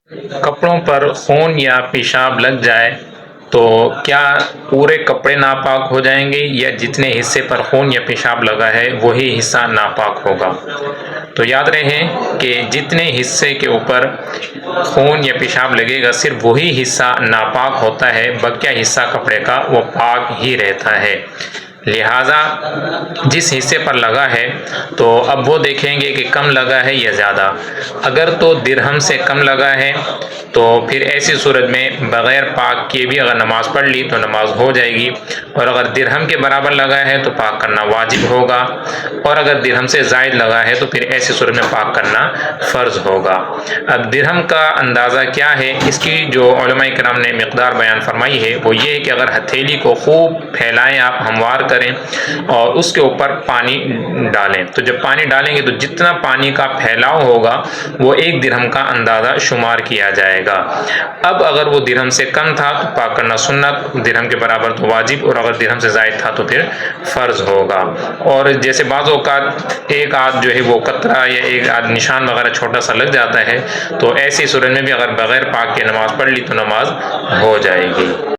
کپڑوں پر خون یا پیشاب لگ جائے تو کیا پورے کپڑے ناپاک ہو جائیں گے یا جتنے حصے پر خون یا پیشاب لگا ہے وہی حصہ ناپاک ہوگا؟ تو یاد رہے کہ جتنے حصے کے اوپر خون یا پیشاب لگے گا صرف وہی حصہ ناپاک ہوتا ہے، بقیہ حصہ کپڑے کا وہ پاک ہی رہتا ہے۔ لہٰذا جس حصے پر لگا ہے تو اب وہ دیکھیں گے کہ کم لگا ہے یا زیادہ۔ اگر تو درہم سے کم لگا ہے تو پھر ایسی صورت میں بغیر پاک کیے بھی اگر نماز پڑھ لی تو نماز ہو جائے گی، اور اگر درہم کے برابر لگا ہے تو پاک کرنا واجب ہوگا، اور اگر درہم سے زائد لگا ہے تو پھر ایسی صورت میں پاک کرنا فرض ہوگا۔ اب درہم کا اندازہ کیا ہے، اس کی جو علماء کرام نے مقدار بیان فرمائی ہے وہ یہ ہے کہ اگر ہتھیلی کو خوب پھیلائیں، آپ ہموار کریں اور اس کے اوپر پانی ڈالیں، تو جب پانی ڈالیں گے تو جتنا پانی کا پھیلاؤ ہوگا وہ ایک درہم کا اندازہ شمار کیا جائے گا۔ اب اگر وہ درہم سے کم تھا تو پاک کرنا سنت، درہم کے برابر تو واجب، اور اگر درہم سے زائد تھا تو پھر فرض ہوگا۔ اور جیسے بعض اوقات ایک آدھ جو ہے وہ قطرہ یا ایک آدھ نشان وغیرہ چھوٹا سا لگ جاتا ہے، تو ایسی صورت میں بھی اگر بغیر پاک کے نماز پڑھ لی تو نماز ہو جائے گی۔